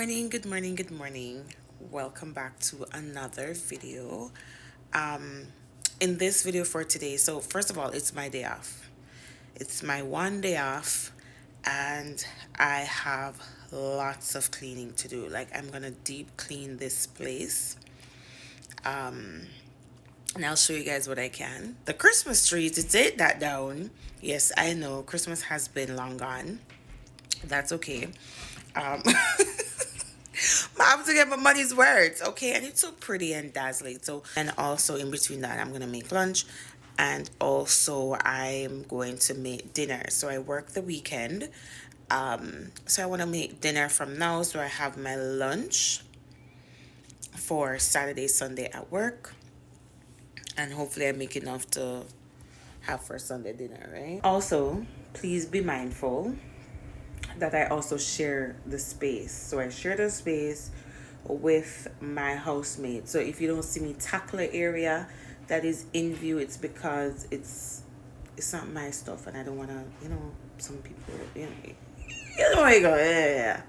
morning, good morning, good morning. Welcome back to another video. In this video for today, so first of all, it's my day off. It's my one day off, and I have lots of cleaning to do. Like, I'm gonna deep clean this place. And I'll show you guys what I can. The Christmas trees, it's it that down. Yes, I know Christmas has been long gone. That's okay. Um, I have to get my money's worth, okay? And it's so pretty and dazzling. So, and also in between that, I'm gonna make lunch, and also I'm going to make dinner. So I work the weekend. So I want to make dinner from now, so I have my lunch for Saturday, Sunday at work, and hopefully I make enough to have for Sunday dinner, right? Also, please be mindful that I also share the space. So I share the space with my housemate. So if you don't see me tackle an area that is in view, it's because it's not my stuff, and I don't want to, some people, you know where you go, yeah.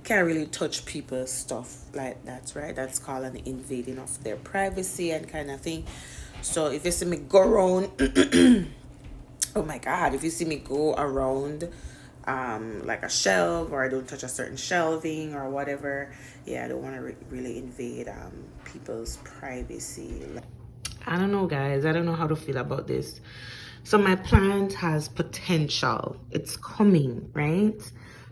Can't really touch people's stuff like that, right? That's called an invading of their privacy and kind of thing. So if you see me go around, oh my God, if you see me go around like a shelf, or I don't touch a certain shelving or whatever, yeah, I don't want to really invade people's privacy. I don't know, guys. I don't know how to feel about this. So my plant has potential. It's coming, right?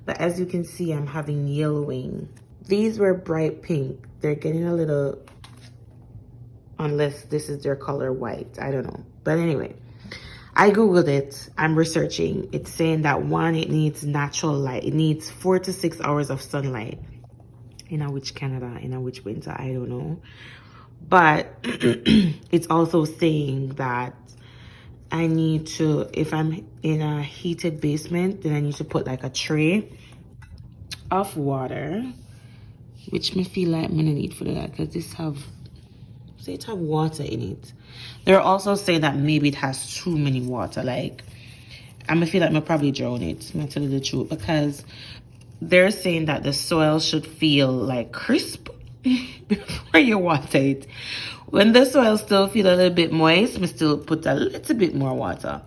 But as you can see, I'm having yellowing. These were bright pink. They're getting a little, unless this is their color white. I don't know. But anyway, I googled it. I'm researching. It's saying that one, it needs natural light. It needs 4 to 6 hours of sunlight. In a which Canada, in a which winter, I don't know. But it's also saying that I need to, if I'm in a heated basement, then I need to put like a tray of water, which me feel like I'm gonna need for that, because this have, say it have water in it. They're also saying that maybe it has too many water. Like, I'm gonna feel like I'm probably drown it, I'm gonna tell you the truth, because they're saying that the soil should feel like crisp before you water it. When the soil still feel a little bit moist, me still put a little bit more water.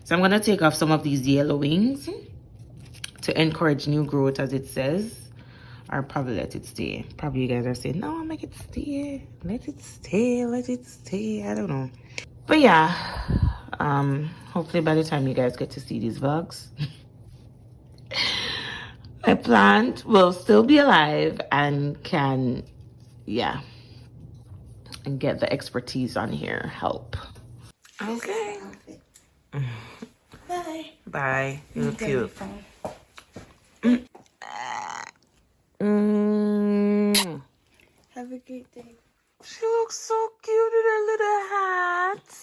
So I'm gonna take off some of these yellowings to encourage new growth, as it says, or probably let it stay. Probably you guys are saying, no, make it stay, let it stay, let it stay. I don't know. But yeah, hopefully by the time you guys get to see these vlogs, my plant will still be alive and can, yeah, and get the expertise on here help. Okay. Bye. Bye. You look cute. Have a great day. She looks so cute in her little hat.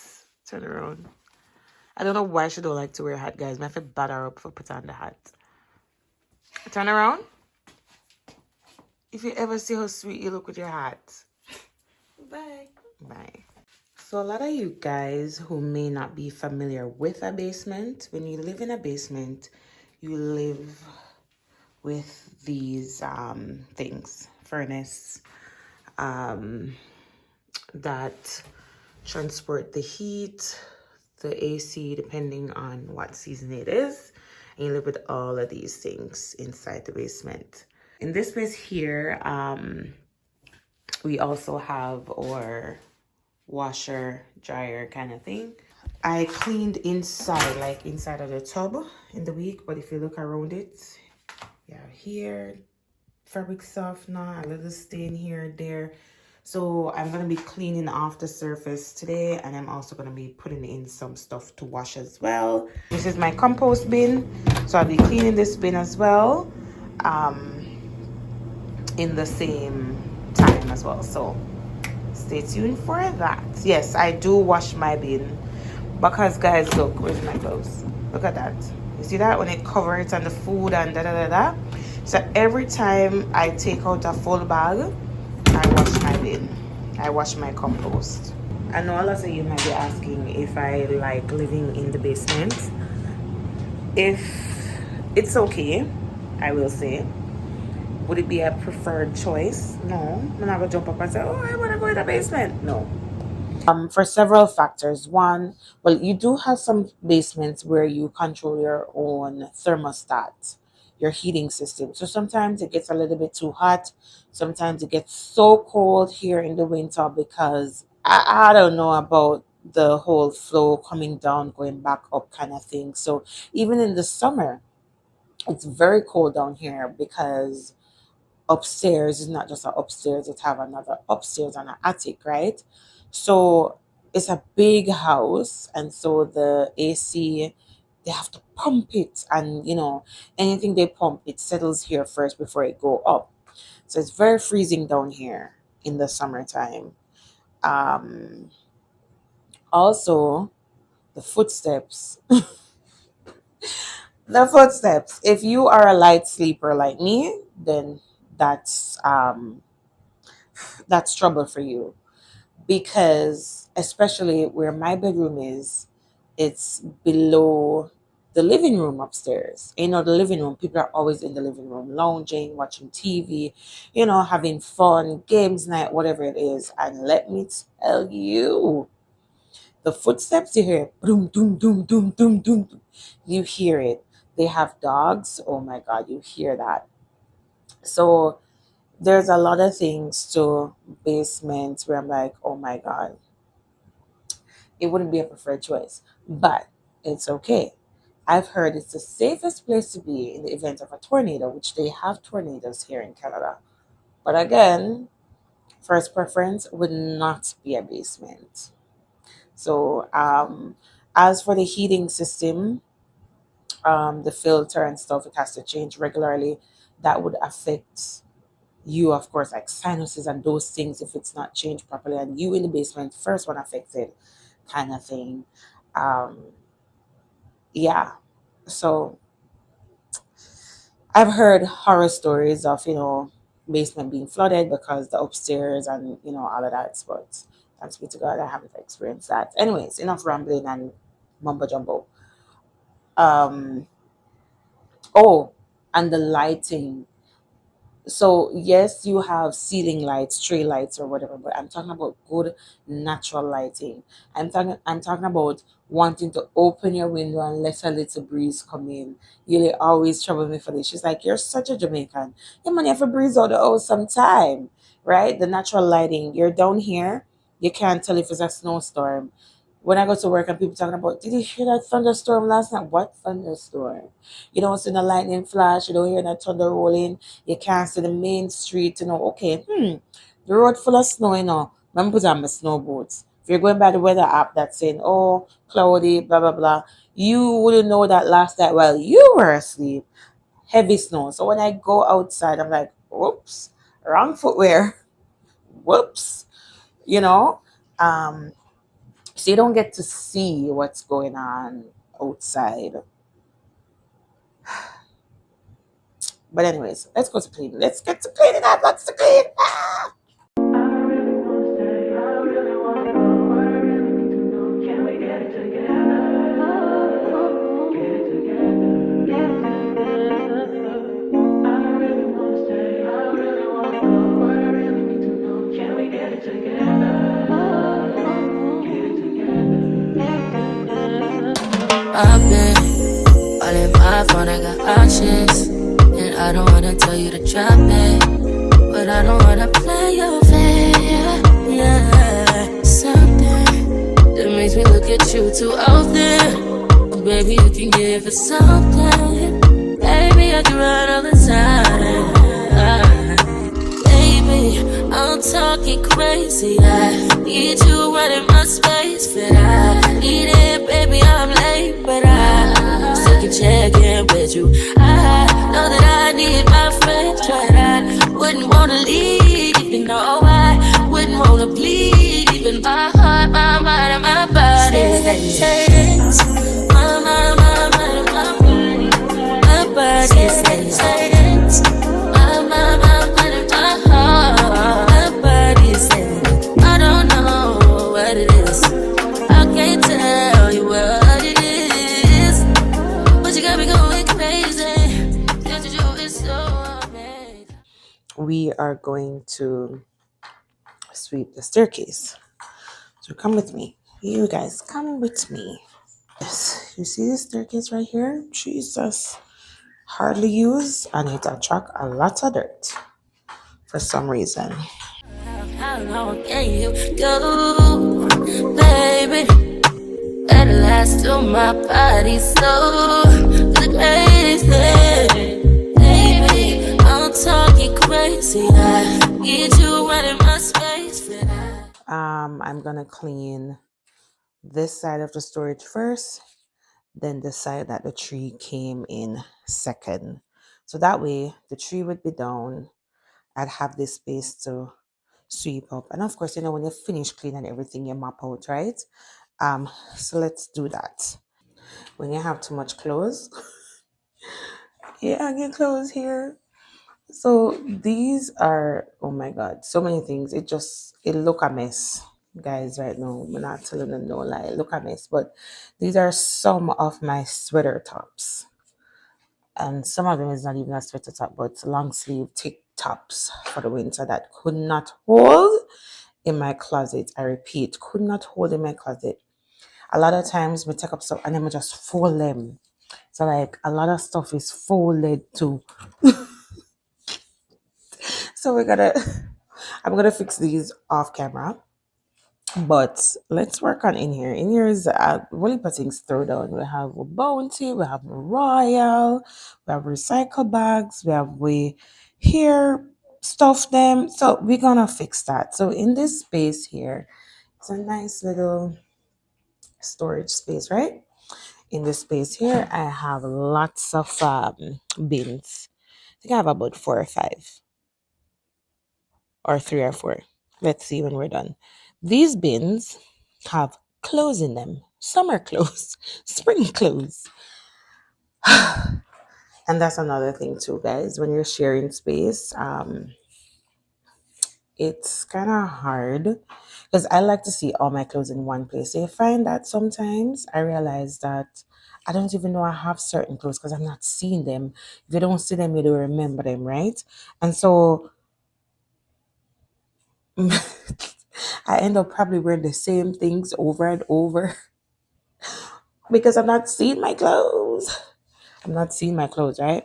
Turn around. I don't know why she don't like to wear a hat, guys. I have to batter her up for put on the hat. Turn around. If you ever see how sweet you look with your hat. Bye. Bye. So a lot of you guys who may not be familiar with a basement, when you live in a basement, you live with these things, furnace, that transport the heat, the AC, depending on what season it is. And you live with all of these things inside the basement. In this place here, we also have our washer, dryer kind of thing. I cleaned inside, like inside of the tub in the week, but if you look around it, yeah, here, fabric softener, a little stain here, there. So I'm gonna be cleaning off the surface today, and I'm also gonna be putting in some stuff to wash as well. This is my compost bin, so I'll be cleaning this bin as well, in the same time as well. So stay tuned for that. Yes, I do wash my bin, because guys, look, where's my gloves? Look at that. You see that when it covers on the food and da da da da. So every time I take out a full bag, I wash my bin. I wash my compost. I know a lot of you might be asking if I like living in the basement. If it's okay, I will say, would it be a preferred choice? No. I'm not gonna jump up and say, oh, I want to go in the basement. No. For several factors. One, well, you do have some basements where you control your own thermostat, your heating system. So sometimes it gets a little bit too hot. Sometimes it gets so cold here in the winter because I don't know about the whole flow coming down, going back up kind of thing. So even in the summer, it's very cold down here because upstairs is not just an upstairs, it have another upstairs and an attic, right? So it's a big house, and so the AC, they have to pump it, and anything they pump, it settles here first before it go up. So it's very freezing down here in the summertime. um Also, the footsteps. The footsteps, if you are a light sleeper like me, then that's that's trouble for you, because especially where my bedroom is, it's below the living room upstairs. The living room, people are always in the living room lounging, watching TV, having fun, games night, whatever it is. And let me tell you, the footsteps you hear, boom, doom, doom, doom, doom, doom, doom. You hear it. They have dogs. Oh my God, you hear that. So there's a lot of things to basements where I'm like, oh my God, it wouldn't be a preferred choice, but it's okay. I've heard it's the safest place to be in the event of a tornado, which they have tornadoes here in Canada. But again, first preference would not be a basement. So, as for the heating system, the filter and stuff, it has to change regularly. That would affect you, of course, like sinuses and those things if it's not changed properly, and you in the basement, first one affected, kind of thing. Um, yeah. So I've heard horror stories of, basement being flooded because the upstairs and, all of that. But thanks be to God, I haven't experienced that. Anyways, enough rambling and mumbo jumbo. Um, oh, and the lighting. So yes, you have ceiling lights, tree lights, or whatever, but I'm talking about good natural lighting. I'm talking about wanting to open your window and let a little breeze come in. You'll always trouble me for this. She's like, you're such a Jamaican. Yeah, man, you have to breeze out the house sometime, right? The natural lighting. You're down here, you can't tell if it's a snowstorm. When I go to work and people talking about, did you hear that thunderstorm last night? What thunderstorm? You don't see the lightning flash, you don't hear that thunder rolling, you can't see the main street, okay, the road full of snow, let me put on my snow boots. If you're going by the weather app that's saying, oh, cloudy, blah, blah, blah, you wouldn't know that last night while you were asleep, heavy snow. So when I go outside, I'm like, whoops, wrong footwear, whoops, you know? Um, so you don't get to see what's going on outside. But anyways, let's go to cleaning. Let's get to cleaning up. Lots to clean. Ah! I've been all in my phone, I got options. And I don't wanna tell you to drop it, but I don't wanna play your fair. Yeah, something that makes me look at you too often. Oh, baby, you can give it something. Baby, I can run all the time. Baby, I'm talking crazy. I need you running my space, but I need it, baby. I'm late, but I still can check in with you. I know that I need my friends, but I wouldn't wanna leave, even though I wouldn't wanna bleed. Even my heart, my mind, and my body says, my mind, my mind, and my body, my body says, my mind, my mind, and my heart, my body says, I don't know what it is, I can't tell you what it is, but you got me going crazy. Just you is so amazing. we are going to sweep the staircase. So come with me. You guys, come with me. Yes, you see this staircase right here? Jesus. Hardly used and it attract a lot of dirt for some reason. How long can you go, baby? At last till my body's so the greatest thing, baby. I'm talking crazy. I need you right in my space. I'm gonna clean this side of the storage first, then the side that the tree came in second. So that way the tree would be down. I'd have this space to sweep up. And of course, when you finish cleaning everything, you mop out, right? So let's do that. When you have too much clothes, yeah, I get clothes here. So these are, oh my god, so many things. It look a mess, guys. Right now, I'm not telling them no lie, it look a mess. But these are some of my sweater tops, and some of them is not even a sweater top, but long sleeve thick tops for the winter that could not hold in my closet. I repeat, could not hold in my closet. A lot of times we take up stuff and then we just fold them. So like a lot of stuff is folded too. So I'm gonna fix these off camera. But let's work on in here. In here is really put things thrown down. We have a bounty, we have a royal, we have recycle bags, we have we here stuff them. So we're gonna fix that. So in this space here, it's a nice little storage space, right? In this space here, I have lots of bins. I think I have about 4 or 5, or 3 or 4. Let's see when we're done. These bins have clothes in them. Summer clothes, spring clothes. And that's another thing too, guys. When you're sharing space, it's kind of hard because I like to see all my clothes in one place. So I find that sometimes I realize that I don't even know I have certain clothes because I'm not seeing them. If you don't see them, you don't remember them, right? And so I end up probably wearing the same things over and over because I'm not seeing my clothes. I'm not seeing my clothes, right?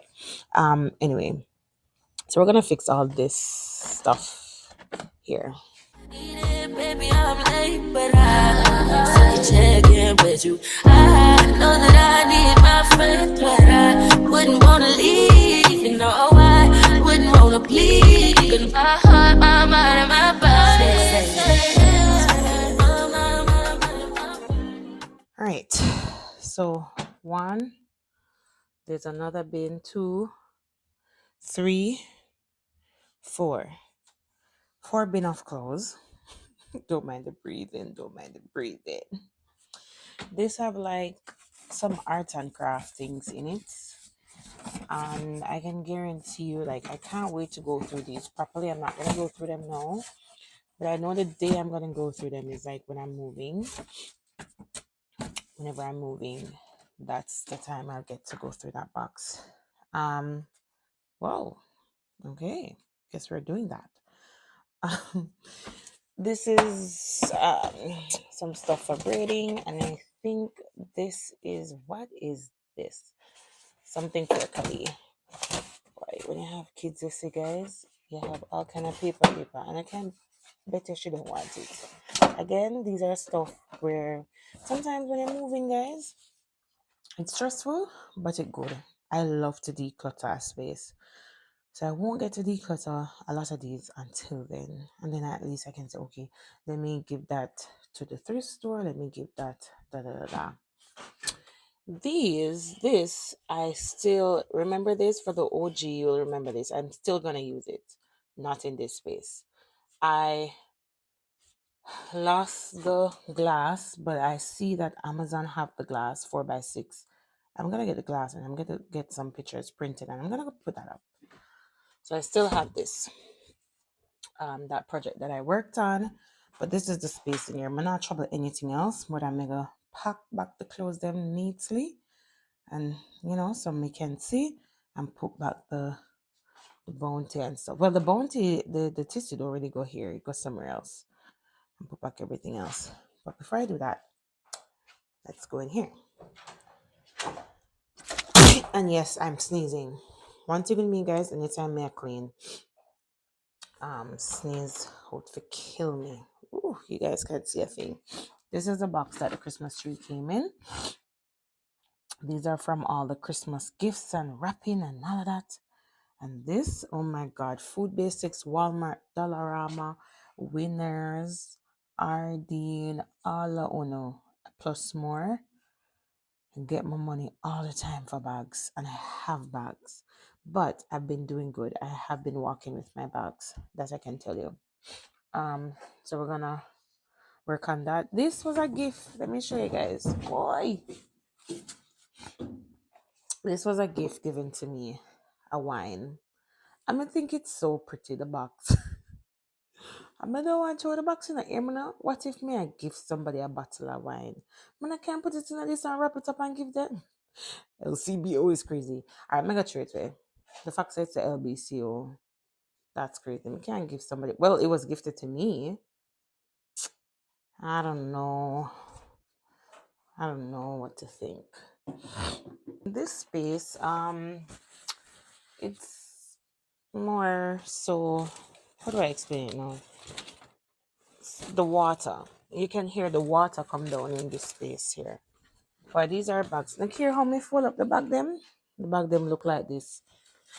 Anyway, so we're gonna fix all this stuff here. Baby, I'm late, but I check in with you. I know that I need my friend, but I wouldn't wanna leave. You know, I wouldn't wanna bleed. In my heart, my mind, and my body. All right. So 1, there's another bin. 2, 3, 4. 4 bin of clothes. Don't mind the breathing. Don't mind the breathing. This have like some art and craft things in it. And I can guarantee you, like, I can't wait to go through these properly. I'm not gonna go through them now, but I know the day I'm gonna go through them is like when I'm moving. Whenever I'm moving, that's the time I'll get to go through that box. Whoa, okay, guess we're doing that. This is some stuff for braiding, and I think this is, what is this? Something for Kali. Right, when you have kids, you see, guys, you have all kind of paper, and I can bet you she don't want it. Again, these are stuff where sometimes when you're moving, guys, it's stressful, but it's good. I love to declutter a space. So I won't get to declutter a lot of these until then. And then at least I can say, okay, let me give that to the thrift store. Let me give that, da da da da. This, I still remember this for the OG. You'll remember this. I'm still going to use it. Not in this space. I lost the glass, but I see that Amazon have the glass 4x6. I'm gonna get the glass and I'm gonna get some pictures printed and I'm gonna put that up. So I still have this that project that I worked on, but this is the space in here. I'm not trouble anything else, but I'm gonna pack back the clothes them neatly, and so we can see and put back the the bounty and stuff. Well, the bounty, the tissue don't really go here. It goes somewhere else. And put back everything else. But before I do that, let's go in here. And yes, I'm sneezing. One thing with me, guys, anytime I clean, sneeze out to kill me. Ooh, you guys can't see a thing. This is the box that the Christmas tree came in. These are from all the Christmas gifts and wrapping and all of that. And this, oh my God, Food Basics, Walmart, Dollarama, Winners, Ardeen, all Uno, plus more. And get my money all the time for bags. And I have bags. But I've been doing good. I have been walking with my bags. That I can tell you. So we're gonna work on that. This was a gift. Let me show you guys. Boy. This was a gift given to me. A wine. I think it's so pretty, the box. I don't want to throw the box in the air, man. What if me I give somebody a bottle of wine? Man, I can't put it in this and wrap it up and give them. LCBO is crazy. Alright, I'm gonna throw it away. The fact that it's a LBCO, that's crazy. I can't give somebody. Well, it was gifted to me. I don't know. I don't know what to think. This space, it's more so. How do I explain it now? The water. You can hear the water come down in this space here. But these are bags. Look here how me fold up the bag them. The bag them look like this.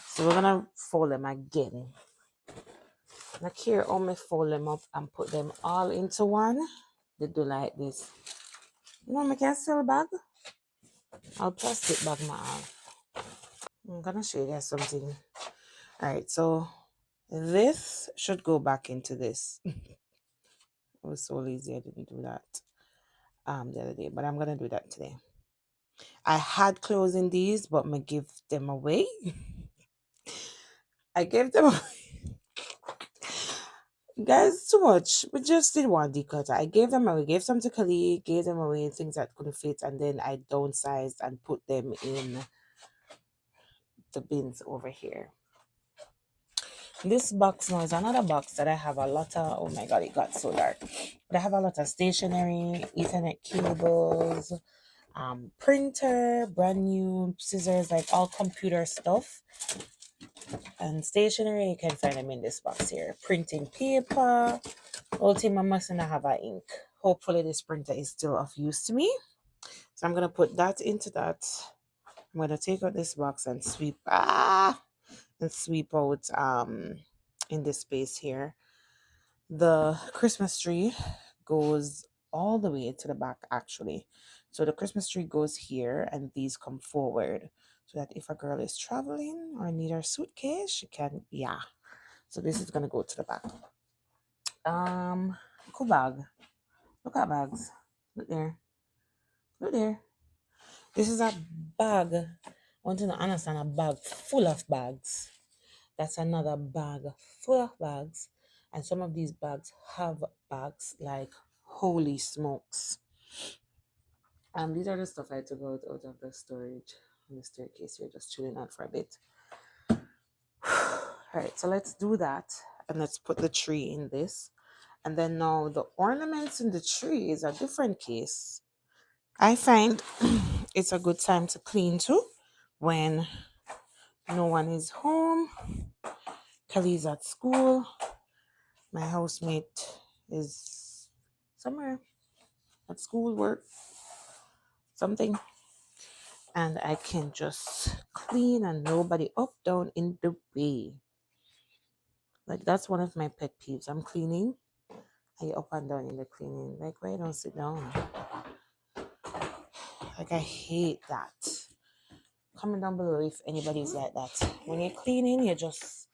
So we're gonna fold them again. Look here how me fold them up and put them all into one. They do like this. You know, me can sell bag. I'll plastic bag my arm. I'm gonna show you guys something. Alright, so this should go back into this. It was so lazy I didn't do that the other day, but I'm gonna do that today. I had clothes in these, but I give them away. I gave them away. Guys, too much. We just did one declutter. I gave them away, gave some to Kali, gave them away things that couldn't fit, and then I downsized and put them in the bins over here. This box now is another box that I have a lot of. Oh my God, it got so dark. But I have a lot of stationery, Ethernet cables, printer, brand new scissors, like all computer stuff. And stationery, you can find them in this box here. Printing paper. Ultima must not have an ink. Hopefully this printer is still of use to me. So I'm gonna put that into that. I'm gonna take out this box and sweep out in this space here. The Christmas tree goes all the way to the back actually. So the Christmas tree goes here and these come forward so that if a girl is traveling or need her suitcase, she can, yeah. So this is gonna go to the back. Cool bag. Look at bags. Look there. Look there. This is a bag. I want to understand a bag full of bags. That's another bag full of bags. And some of these bags have bags like holy smokes. These are the stuff I took out of the storage on the staircase here, just chilling out for a bit. Alright, so let's do that. And let's put the tree in this. And then now the ornaments in the tree is a different case. I find it's a good time to clean too when no one is home. Kelly's at school. My housemate is somewhere at school, work, something. And I can just clean and nobody up, down, in the way. Like that's one of my pet peeves. I'm cleaning. I up and down in the cleaning. Like why don't sit down? Like I hate that. Comment down below if anybody's like that. When you're cleaning, you just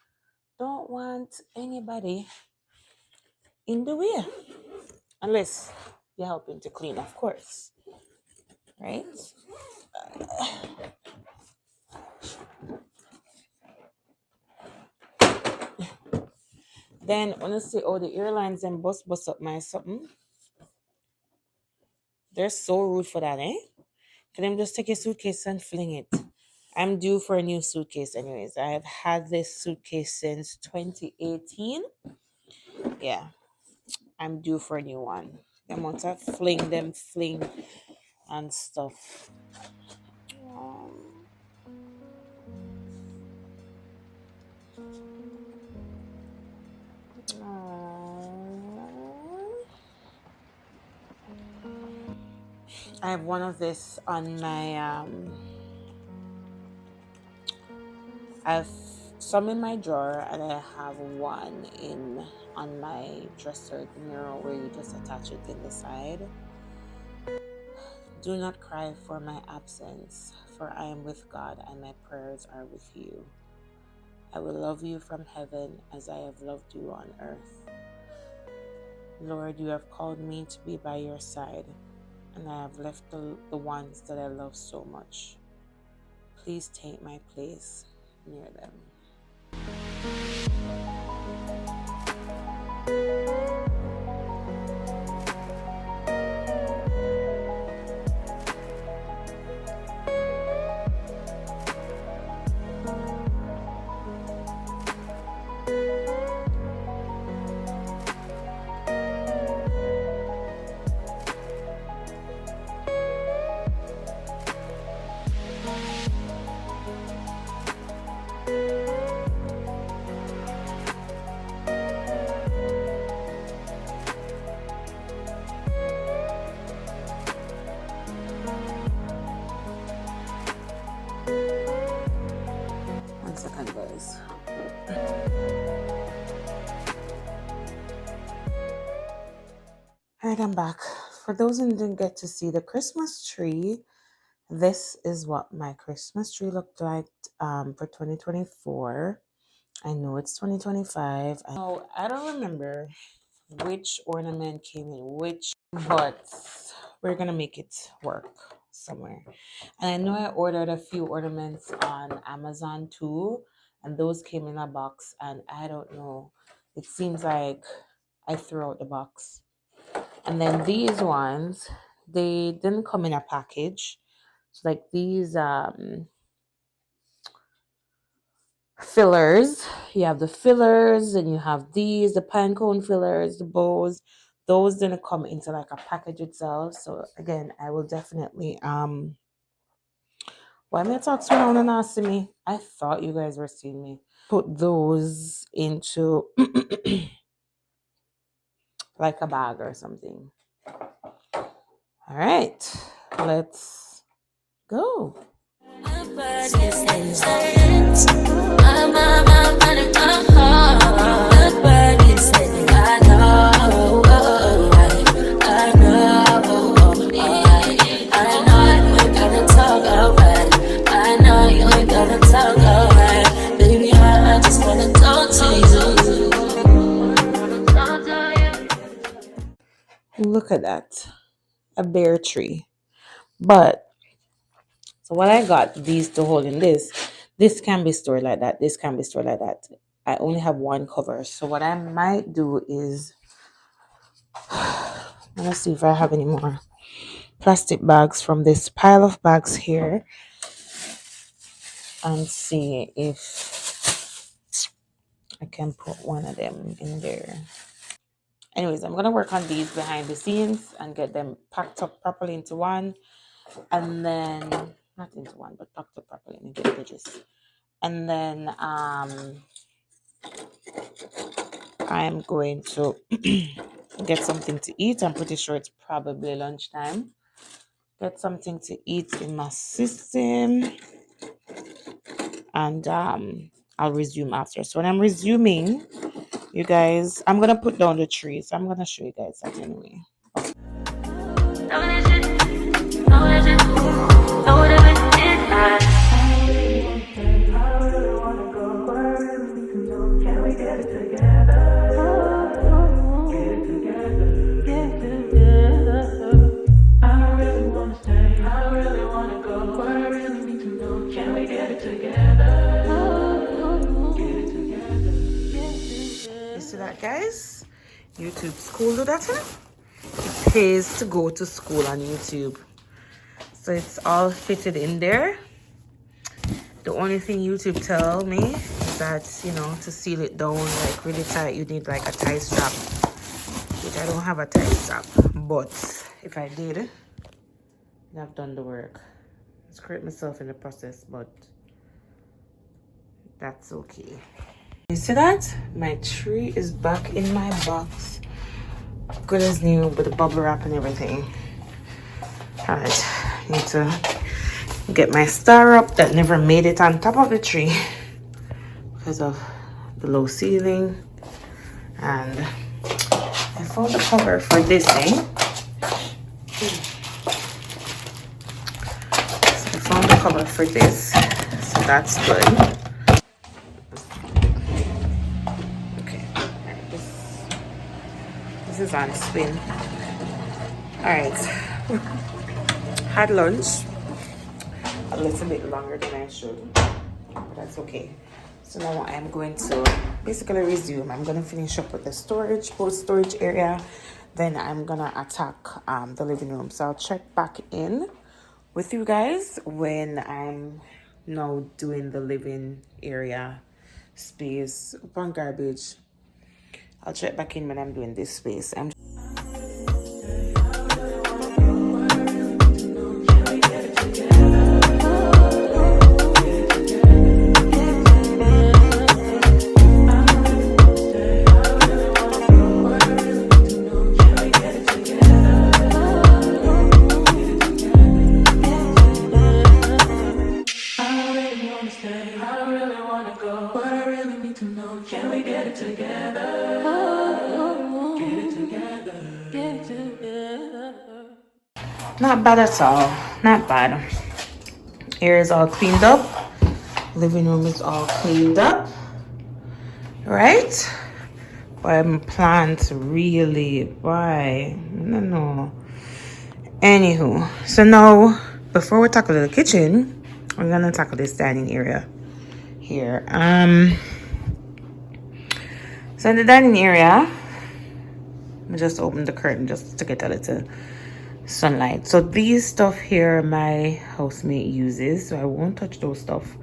don't want anybody in the way. Unless you're helping to clean, of course. Right? Then honestly, all the airlines and bus up my something. They're so rude for that, eh? Can them just take your suitcase and fling it? I'm due for a new suitcase anyways. I've had this suitcase since 2018. Yeah, I'm due for a new one. The amount of fling and stuff. Um, I have one of this on my I have some in my drawer, and I have one in on my dresser mirror where you just attach it in the side. Do not cry for my absence, for I am with God and my prayers are with you. I will love you from heaven as I have loved you on earth. Lord, you have called me to be by your side, and I have left the ones that I love so much. Please take my place near them. One second, guys. All right, I'm back. For those who didn't get to see the Christmas tree, this is what my Christmas tree looked like for 2024. I know it's 2025. I don't remember which ornament came in which, but we're gonna make it work somewhere. And I know I ordered a few ornaments on Amazon too, and those came in a box, and I don't know, it seems like I threw out the box. And then these ones, they didn't come in a package. So like these fillers, you have the fillers, and you have these, the pine cone fillers, the bows. Those didn't come into like a package itself. So again, I will definitely why am I talking so loud and not see me? I thought you guys were seeing me. Put those into like a bag or something. All right, let's go. Look at that, a bear tree. But so what I got these to hold in this can be stored like that. This can be stored like that. I only have one cover. So what I might do is, let's see if I have any more plastic bags from this pile of bags here, and see if I can put one of them in there. Anyways, I'm going to work on these behind the scenes and get them packed up properly into one. And then, not into one, but packed up properly and get edges. And then I'm going to get something to eat. I'm pretty sure it's probably lunchtime. Get something to eat in my system. And I'll resume after. So when I'm resuming, you guys, I'm going to put down the tree. So I'm going to show you guys that anyway. That, guys, YouTube school do that. It pays to go to school on YouTube, so it's all fitted in there. The only thing YouTube tell me is that, you know, to seal it down like really tight, you need like a tie strap, which I don't have a tie strap. But if I did, I've done the work. I scraped myself in the process, but that's okay. You see that? My tree is back in my box. Good as new with the bubble wrap and everything. All right, need to get my star up that never made it on top of the tree because of the low ceiling. And I found the cover for this thing. So I found the cover for this, so that's good. Okay, this is on spin. All right. Had lunch a little bit longer than I should, but that's okay. So now I'm going to basically resume. I'm going to finish up with the storage, both storage area. Then I'm going to attack the living room. So I'll check back in with you guys when I'm now doing the living area space. Upon garbage, I'll check back in when I'm doing this space. Not bad at all. Not bad. Here is all cleaned up. Living room is all cleaned up. Right? But I'm planning to really buy. No. Anywho. So now, before we tackle the kitchen, we're gonna tackle this dining area here. So in the dining area, I just opened the curtain just to get a little sunlight. So these stuff here my housemate uses, so I won't touch those stuff.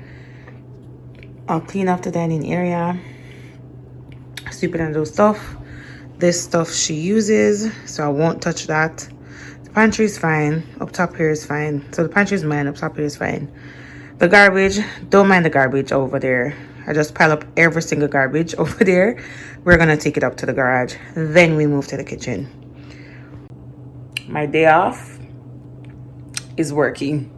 I'll clean up the dining area, sweep it on those stuff. This stuff she uses, so I won't touch that. The pantry is fine. Up top here is fine. So the pantry is mine. Up top here is fine. The garbage, don't mind the garbage over there. I just pile up every single garbage over there. We're gonna take it up to the garage. Then we move to the kitchen. My day off is working,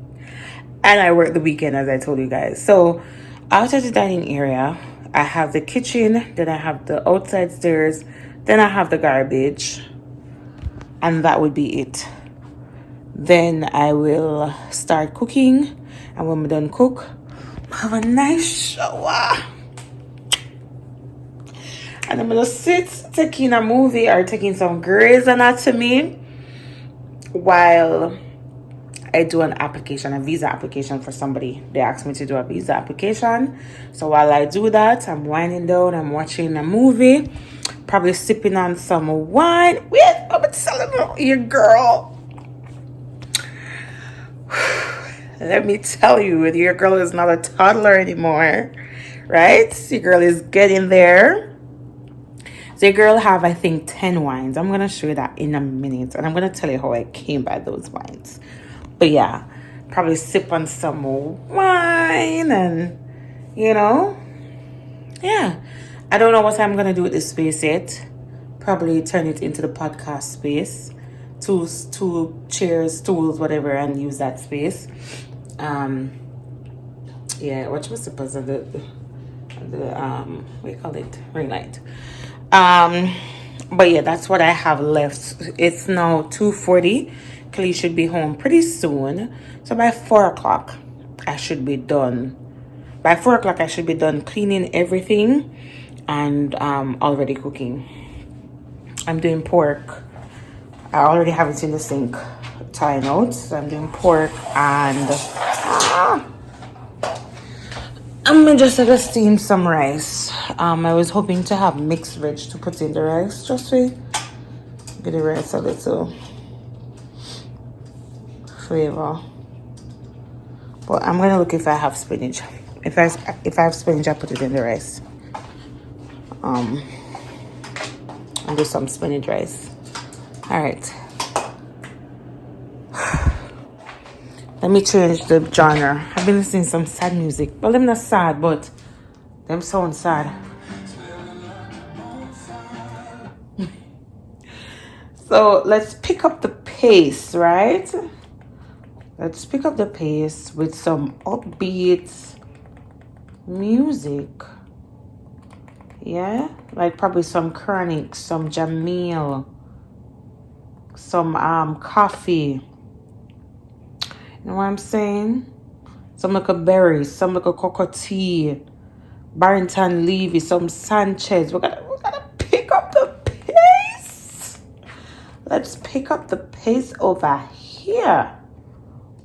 and I work the weekend, as I told you guys. So out of the dining area, I have the kitchen, then I have the outside stairs, then I have the garbage, and that would be it. Then I will start cooking, and when we're done cook, have a nice shower, and I'm gonna sit taking a movie or taking some Grey's Anatomy while I do an application, a visa application for somebody. They asked me to do a visa application. So while I do that, I'm winding down, I'm watching a movie, probably sipping on some wine. Wait, I'm telling you, girl. Let me tell you, your girl is not a toddler anymore, right? Your girl is getting there. So your girl have, I think, 10 wines. I'm going to show you that in a minute. And I'm going to tell you how I came by those wines. But yeah, probably sip on some more wine and, you know. Yeah. I don't know what I'm going to do with this space yet. Probably turn it into the podcast space. Two chairs, stools, whatever, and use that space. Yeah, watch my slippers and the what do you call it? Ring light. But yeah, that's what I have left. It's now 2:40. Kelly should be home pretty soon. So by 4 o'clock, I should be done. By 4 o'clock, I should be done cleaning everything and already cooking. I'm doing pork. I already have it in the sink tying out. So I'm doing pork and I'm just gonna steam some rice. I was hoping to have mixed veg to put in the rice just to give the rice a little flavor. But I'm gonna look if I have spinach. If I have spinach, I put it in the rice. And do some spinach rice. All right. Let me change the genre. I've been listening to some sad music. Well, them not sad, but them sound sad. So let's pick up the pace, right? Let's pick up the pace with some upbeat music. Yeah, like probably some Chronic, some Jamil, some coffee. You know what I'm saying? Some like a berry, some like a cocoa tea, Barrington Levy, some Sanchez. We gotta pick up the pace. Let's pick up the pace over here.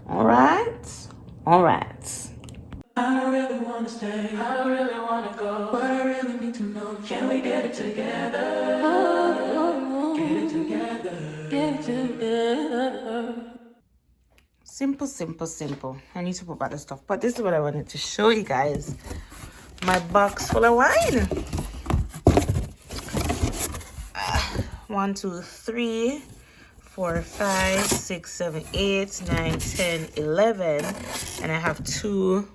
All right. I really wanna stay, I really wanna go, but I really need to know, can we get it together? Get it together. Simple. I need to put back the stuff, but this is what I wanted to show you guys. My box full of wine. 1, 2, 3, 4, 5, 6, 7, 8, 9, 10, 11, and I have 2.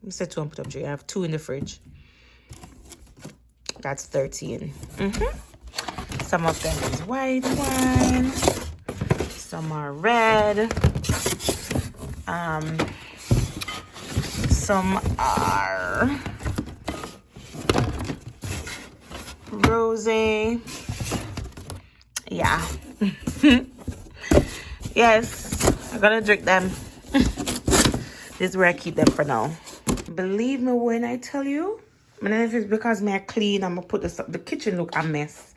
I said 2 and put up 3. I have 2 in the fridge. That's 13. Some of them is white wine. Some are red. Some are rosé. Yeah. Yes, I'm gonna drink them. This is where I keep them for now. Believe me when I tell you. I don't know if it's because me I clean. I'm gonna put this up. The kitchen look a mess.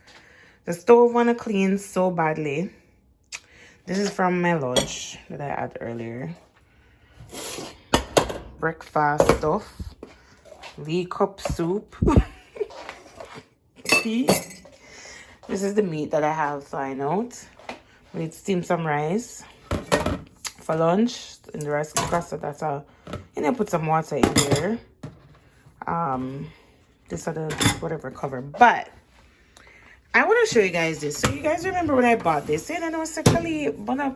The stove wanna clean so badly. This is from my lunch that I had earlier. Breakfast stuff. Lee cup soup. See? This is the meat that I have thawing out. We need to steam some rice for lunch in the rice cooker, so that's all. And then put some water in there. This other whatever cover. But I want to show you guys this. So you guys remember when I bought this? And I know it's a Kali, but I'll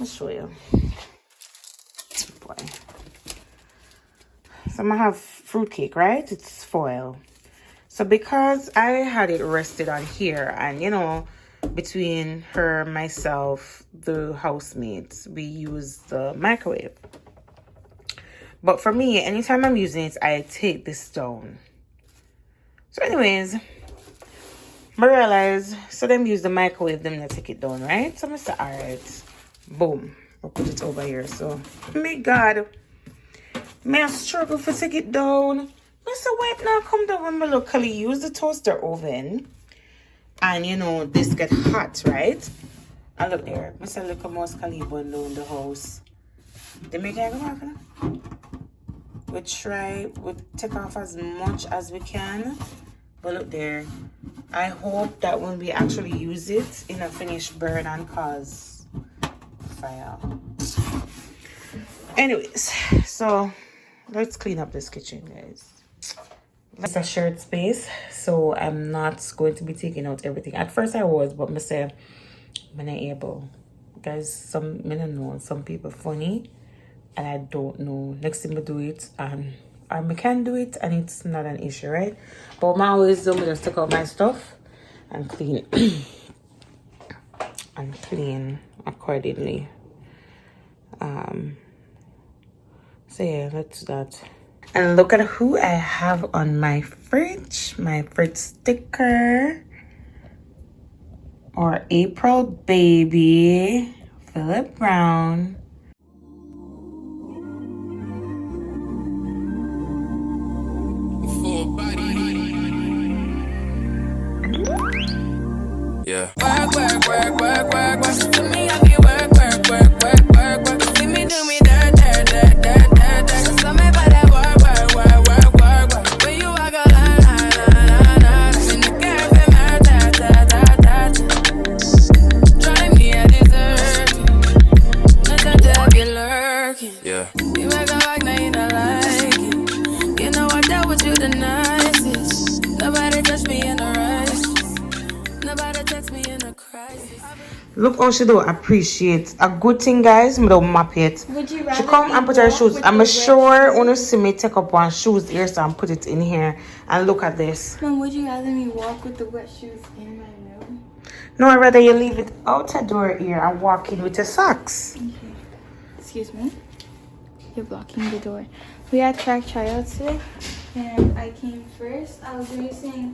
show you. Boy. So I'm gonna have fruitcake, right? It's foil. So because I had it rested on here, and you know, between her, myself, the housemates, we use the microwave. But for me, anytime I'm using it, I take this down. So anyways, I realize, so them use the microwave, them to take it down, right? So I say, all right, boom, I'll put it over here. So, my God, may I struggle to take it down? Mr. White now come down when I locally use the toaster oven. And you know, this get hot, right? And look there, Mr. Look at most Caliban down the house. They make it go back now. We take off as much as we can. But look there. I hope that when we actually use it, in a finished burn and cause fire. Anyways, so let's clean up this kitchen, guys. It's a shared space, so I'm not going to be taking out everything. At first I was, but I say I'm not able. Guys, I don't know, some people funny, and I don't know. Next time I do it, and I can do it, and it's not an issue, right? But I always do, just take out my stuff and clean and clean accordingly. So yeah, let's do that. And look at who I have on my fridge sticker. Or April baby, Philip Brown. Yeah. Work. Do me up, you work. See me do me dirt. So me by that work. When you walk a line. In the cafe, drive me a dessert. Not that you lurking. Yeah. You make a like, now you don't like it. Look how she do appreciate. A good thing, guys, me don't map it. Would you She rather come and put her walk shoes. with I'm the wet sure shoes? wanna see me take up one shoes here, so I'm put it in here. And look at this. Mom, would you rather me walk with the wet shoes in my room? No, I'd rather you leave it out the door here and walk in with your socks. Okay. Excuse me. You're blocking the door. We had track tryouts today, and I came first. I was racing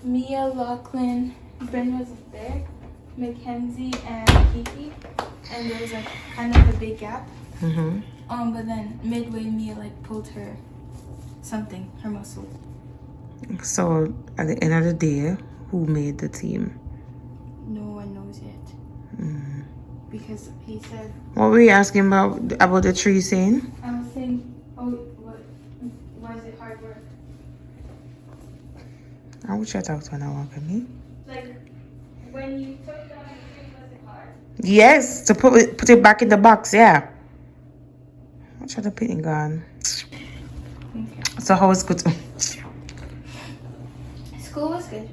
Mia, Lachlan, Ben wasn't there, Mackenzie, and Kiki, and there was like kind of a big gap. But then midway, Mia like pulled her muscle. So at the end of the day, who made the team? No one knows yet. Because he said, What were you asking about the tree saying? I was saying, oh, was it hard work? I wish I talked when I walk at me. Like, when you took down the tree, was it hard? Yes, to put it back in the box, yeah. I try to put it gone. Okay. So how was good? School was good.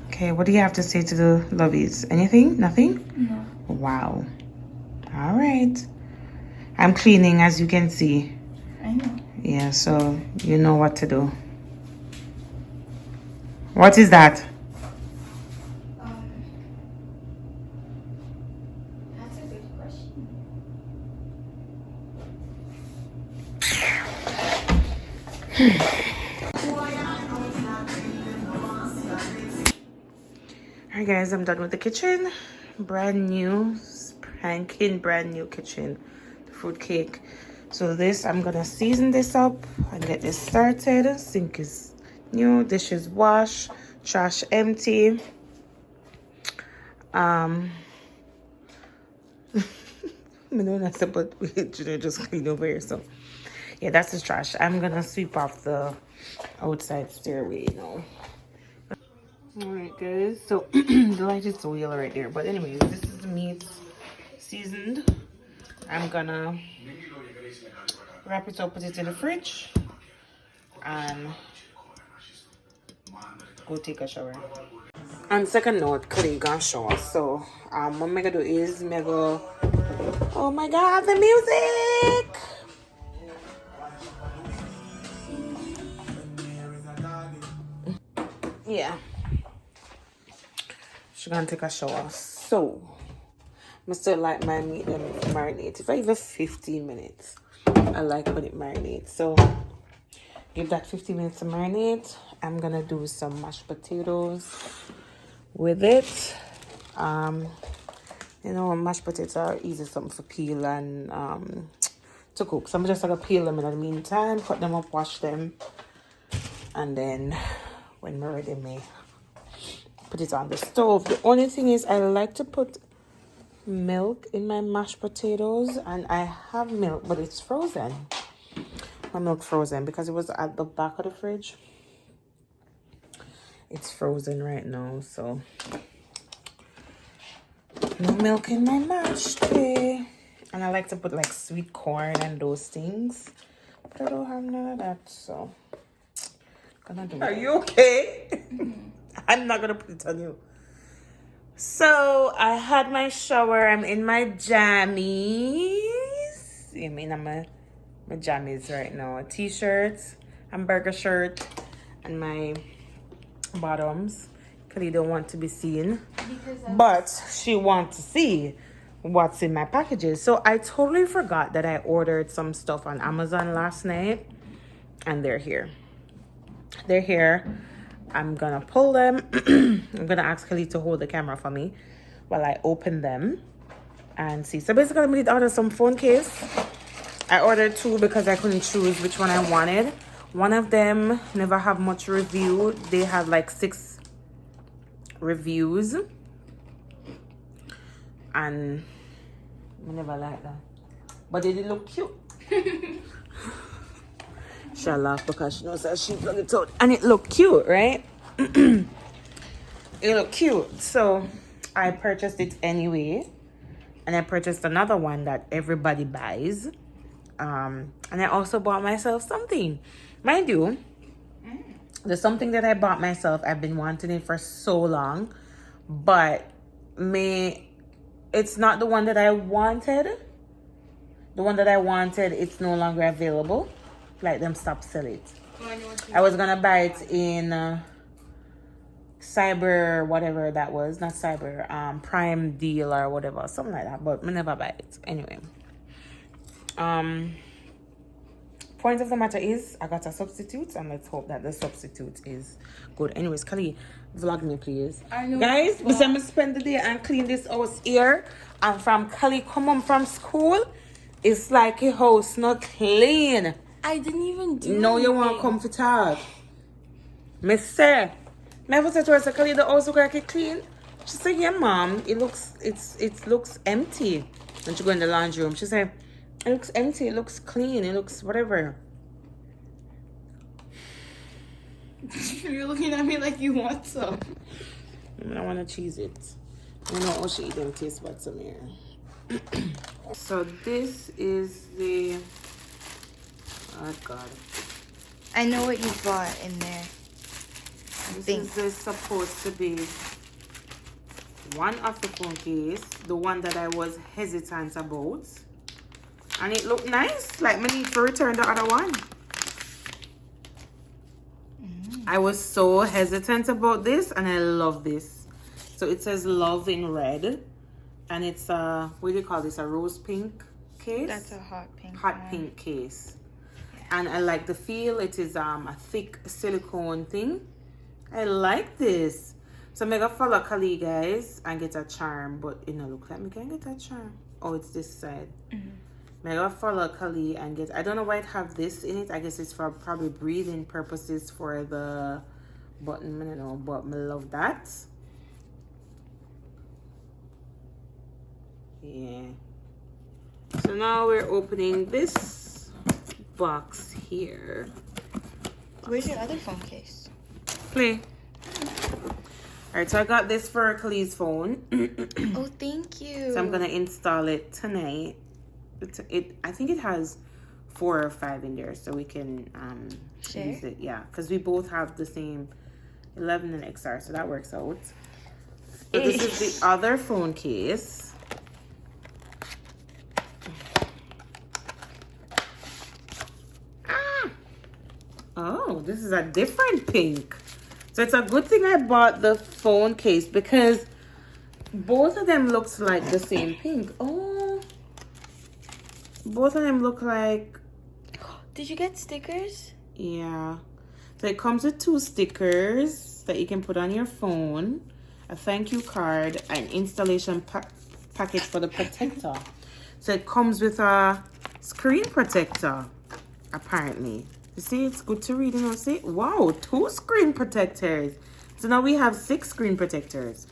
Okay, what do you have to say to the lovies? Anything? Nothing? No. Wow. All right. I'm cleaning, as you can see. I know. Yeah, so you know what to do. What is that? That's a good question. Alright guys, I'm done with the kitchen. Brand new, spanking brand new kitchen. The fruit cake. So this, I'm gonna season this up and get this started. Sink is new, dishes washed, trash empty. I know that's but we just clean over here. So yeah, that's the trash. I'm gonna sweep off the outside stairway now. Alright guys, so the light is so yellow right there, but anyways, this is the meat seasoned. I'm gonna wrap it up, put it in the fridge, and go take a shower. On second note, Clay gonna shower, so what I'm gonna do is I'm gonna go, oh my god, the music! Yeah. She's gonna take a shower. So I still like my meat and marinate. If I even 15 minutes, I like when it marinates. So give that 15 minutes to marinate. I'm gonna do some mashed potatoes with it. You know, mashed potatoes are easy something for peel and to cook. So I'm just gonna peel them in the meantime, cut them up, wash them, and then when we're ready, me put it on the stove. The only thing is I like to put milk in my mashed potatoes, and I have milk, but it's frozen. My milk frozen because it was at the back of the fridge. It's frozen right now, so no milk in my mash tray. And I like to put like sweet corn and those things, but I don't have none of that, so gonna do. Are you okay? I'm not gonna put it on you. So I had my shower. I'm in my jammies. I mean, I'm my jammies right now. A t-shirt, hamburger shirt, and my bottoms. Kelly don't want to be seen, but she wants to see what's in my packages. So I totally forgot that I ordered some stuff on Amazon last night, and they're here. They're here. I'm gonna pull them. I'm gonna ask Kelly to hold the camera for me while I open them and see. So basically, I'm gonna order some phone case. I ordered two because I couldn't choose which one I wanted. One of them never have much review. They had like 6 reviews, and I never like that. But they did look cute. She laughed because she knows that she plug it out, and it looked cute, right? It looked cute, so I purchased it anyway, and I purchased another one that everybody buys, and I also bought myself something. Mind you, the something that I bought myself, I've been wanting it for so long, but it's not the one that I wanted. The one that I wanted, it's no longer available. Like them stop sell it. I was gonna buy it in cyber, whatever that was, not cyber, prime deal or whatever, something like that, but I never buy it anyway. Point of the matter is I got a substitute, and let's hope that the substitute is good. Anyways, Kali, vlog me please. I know, guys, because I'm gonna spend the day and clean this house here, and from Kali come home from school, it's like a house not clean. I didn't even do No, you anything. want to come for talk. Mister, never said to her, Kali, the house look like it clean. She said, yeah, mom, it looks empty. When she go in the laundry room, she said, it looks empty, it looks clean, it looks whatever. You're looking at me like you want some. I want to cheese it. I know how she eat them taste buds some here. So this is the, oh God. I know what you bought in there. This is supposed to be one of the phone case, the one that I was hesitant about. And it looked nice, like me need to return the other one. I was so hesitant about this, and I love this. So it says love in red, and it's what do you call this, a rose pink case? That's a hot pink. Hot pink case. And I like the feel. It is a thick silicone thing. I like this. So I'm gonna follow Kali, guys, and get a charm, but it don't look like me can get a charm. Oh, it's this side. I'm gonna follow Kali and get, I don't know why it have this in it. I guess it's for probably breathing purposes for the button. I don't know, but I love that. Yeah. So now we're opening this box here. Where's your other phone case? Play. Alright, so I got this for Kali's phone. Oh, thank you. So I'm gonna install it tonight. I think it has 4 or 5 in there, so we can share? use it. Yeah, because we both have the same 11 and XR, so that works out. So this is the other phone case. Oh, this is a different pink. So it's a good thing I bought the phone case because both of them looks like the same pink. Oh, both of them look like. Did you get stickers? Yeah. So it comes with 2 stickers that you can put on your phone, a thank you card, an installation package for the protector. So it comes with a screen protector, apparently. You see, it's good to read, you know, see? Wow, 2 screen protectors. So now we have 6 screen protectors.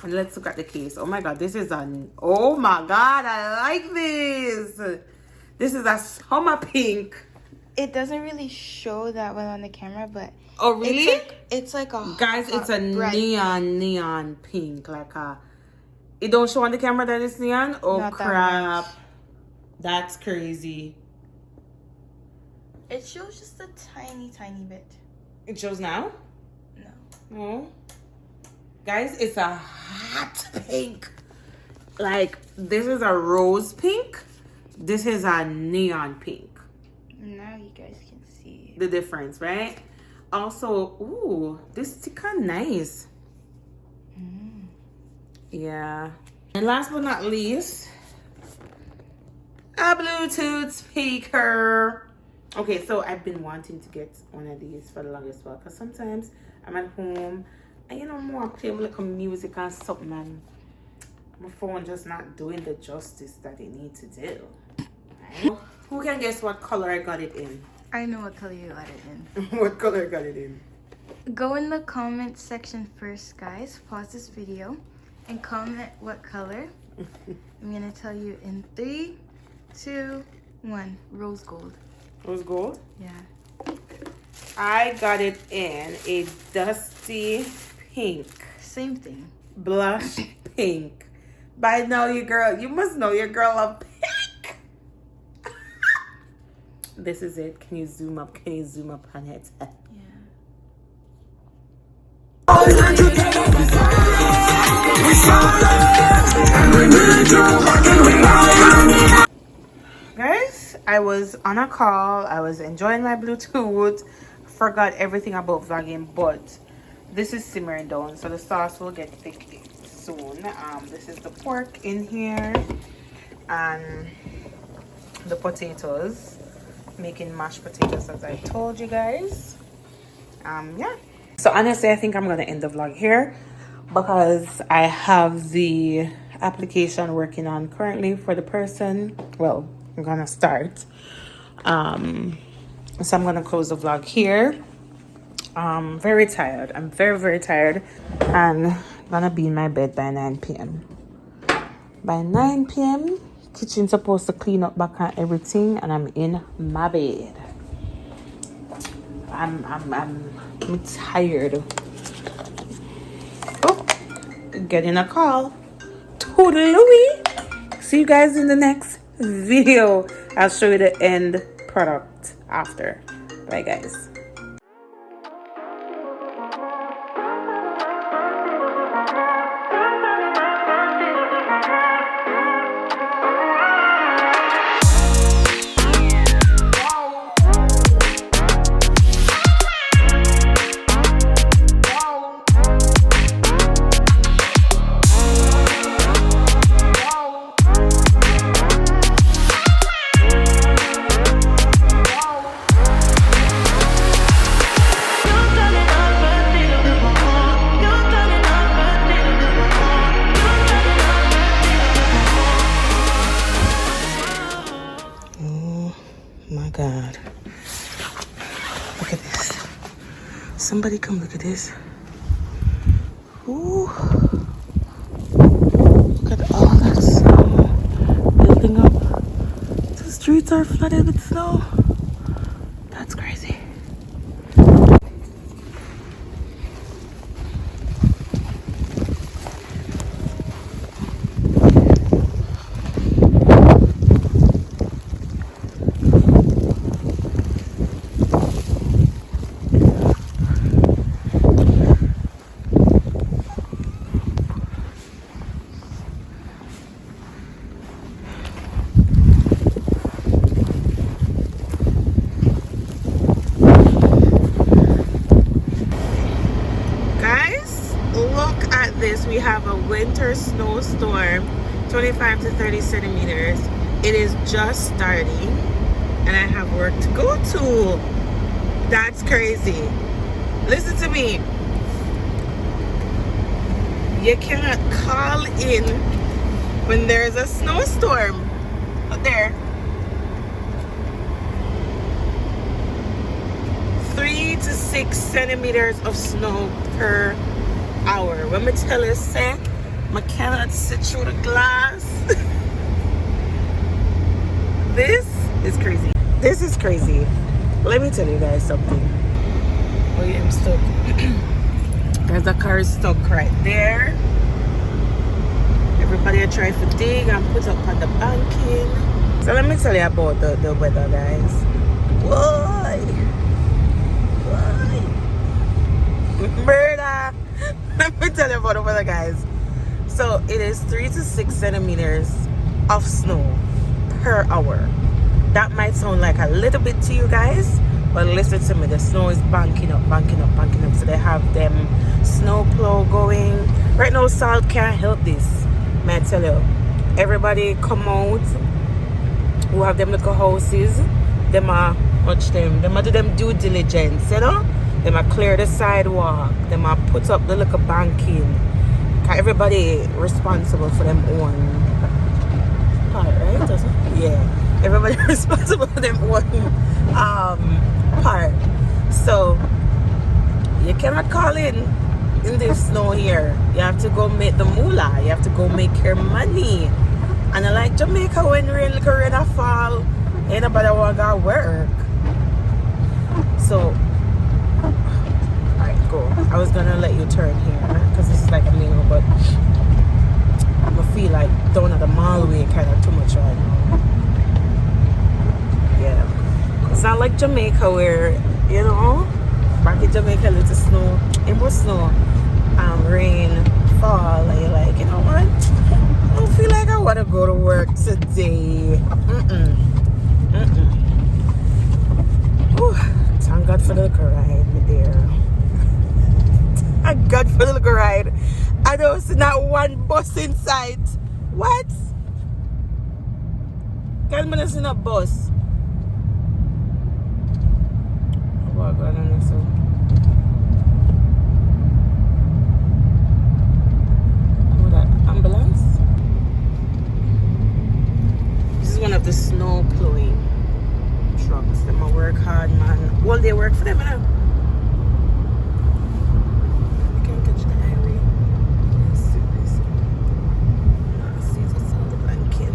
And let's look at the case. Oh my God, this is oh my God, I like this. This is a summer pink. It doesn't really show that well on the camera, but Oh, really? It's like a Guys, it's a bright neon pink. Like a, it don't show on the camera that it's neon? Oh, Not that crap. much. That's crazy. It shows just a tiny bit. It shows now? No. No. Guys, it's a hot pink. Like, this is a rose pink. This is a neon pink. Now you guys can see The difference, right? Also, ooh, this sticker nice. Yeah. And last but not least, a Bluetooth speaker. Okay, so I've been wanting to get one of these for the longest while, because sometimes I'm at home and, you know, I'm more playing with like music and something, and my phone just not doing the justice that it needs to do. Right? Who can guess what color I got it in? I know what color you got it in. What color I got it in? Go in the comment section first, guys. Pause this video and comment what color. I'm gonna tell you in 3, 2, 1. Rose gold. Rose gold? Yeah. I got it in a dusty pink. Same thing. Blush pink. But I know you, girl. You must know your girl a pink. This is it. Can you zoom up? Can you zoom up on it? Yeah. Guys, I was on a call. I was enjoying my Bluetooth. Forgot everything about vlogging, but this is simmering down, so the sauce will get thick soon. This is the pork in here and the potatoes. Making mashed potatoes as I told you guys. Yeah. So honestly, I think I'm gonna end the vlog here because I have the application working on currently for the person. Well, I'm gonna start. So I'm gonna close the vlog here. Very tired. I'm very tired, and gonna be in my bed by 9 p.m. By 9 p.m. kitchen's supposed to clean up back and everything, and I'm in my bed. I'm tired. Oh, getting a call. Toodaloo. See you guys in the next video. I'll show you the end product after. Bye guys. God, look at this. Somebody come look at this. Ooh, look at all that snow building up. The streets are flooded with snow. That's crazy. We have a winter snowstorm, 25 to 30 centimeters. It is just starting and I have work to go to. That's crazy. Listen to me. You cannot call in when there's a snowstorm. Up there. 3 to 6 centimeters of snow per hour. When me tell you, say, I cannot sit through the glass. This is crazy. This is crazy. Let me tell you guys something. Oh yeah, I'm stuck. There's a car stuck right there. Everybody I try to dig and put up on the banking. So let me tell you about the weather, guys. Why? Murder. Let me tell you about the weather, guys. So it is 3 to 6 centimeters of snow per hour. That might sound like a little bit to you guys, but listen to me, the snow is banking up. So they have them snow plow going. Right now, salt can't help this. May I tell you, everybody come out who have them little houses, them are watch them do them due diligence, you know? Them a clear the sidewalk. Them a put up the little banking. Cause everybody responsible for them own part, right? Yeah. Everybody responsible for them own part. So you cannot call in this snow here. You have to go make the moolah. You have to go make your money. And I like Jamaica when rain a fall, ain't nobody want to work. So go. I was gonna let you turn here because this is like a meal, but I feel like down at the mall way kind of too much right now. Yeah, it's not like Jamaica where, back in Jamaica, little snow, it was snow, rain, fall and you're like, you know what? I don't feel like I want to go to work today. Whew. Thank God for the liquor ride, my dear. Thank God for the liquor ride. I don't see not one bus in sight. What? Can't I see no bus? Oh God, I don't know. Oh, that ambulance? This is one of the snow plowing trucks. Them a work hard, man. Well, they work for them, you know. You can catch the highway. Let's see this. Nah, see if it's on the blanket.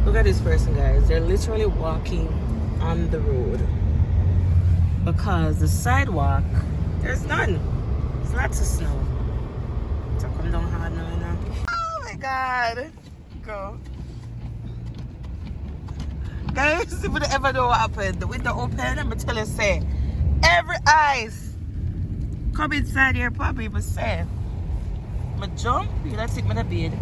Look at this person, guys. They're literally walking on the road because the sidewalk, there's none. It's lots of snow. So come down hard now, you know. Oh my God. Go. Guys, if you ever know what happened, the window open, I'm gonna tell you, say, every ice come inside here, probably, but say, I'm jump, you gotta take me to bed.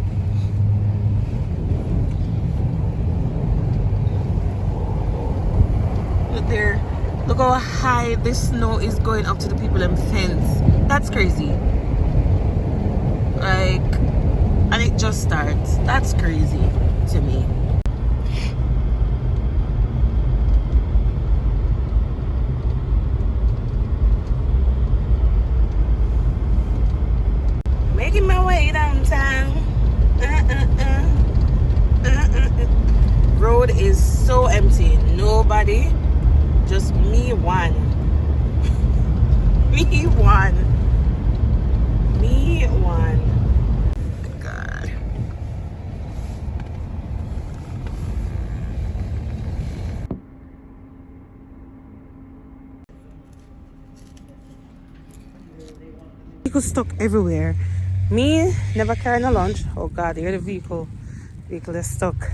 Look there. Look how high the snow is going up to the people in fence. That's crazy. Like, and it just starts. That's crazy to me. Making my way downtown. Road is so empty. Nobody. Just me one. Me one. Me one. God. People stuck everywhere. Me never carrying a lunch. Oh God, you're the vehicle. Vehicle is stuck.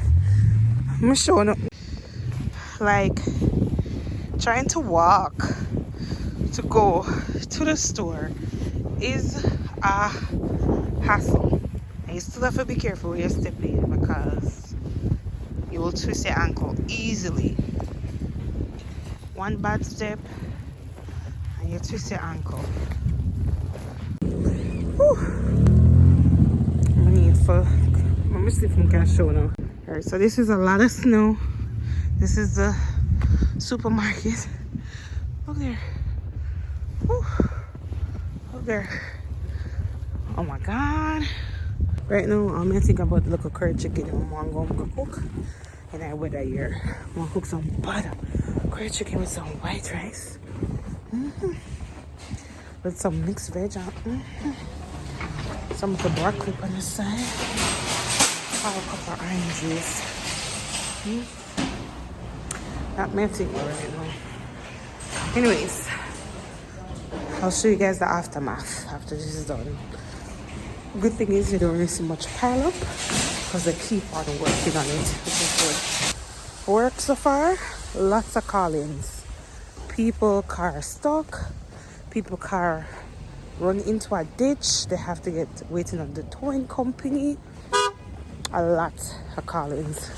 I'm showing up. Like trying to walk to go to the store is a hassle. And you still have to be careful where you're stepping because you will twist your ankle easily. One bad step and you twist your ankle. Whew. Let me see if I can show now. Alright, so this is a lot of snow. This is the supermarket. Look there. Whew. Look there. Oh my God. Right now, I'm gonna think about the little curry chicken I'm gonna cook. And I weather here. I'm gonna cook some butter curry chicken with some white rice. With some mixed veg. Some of the broccoli on the side. Half a cup of orange juice. That melting already now. Anyways, I'll show you guys the aftermath after this is done. Good thing is you don't really see much pile up because they keep on working on it, which is good. Work so far, lots of call-ins. People car stuck, people car run into a ditch, they have to get waiting on the towing company. A lot of call-ins.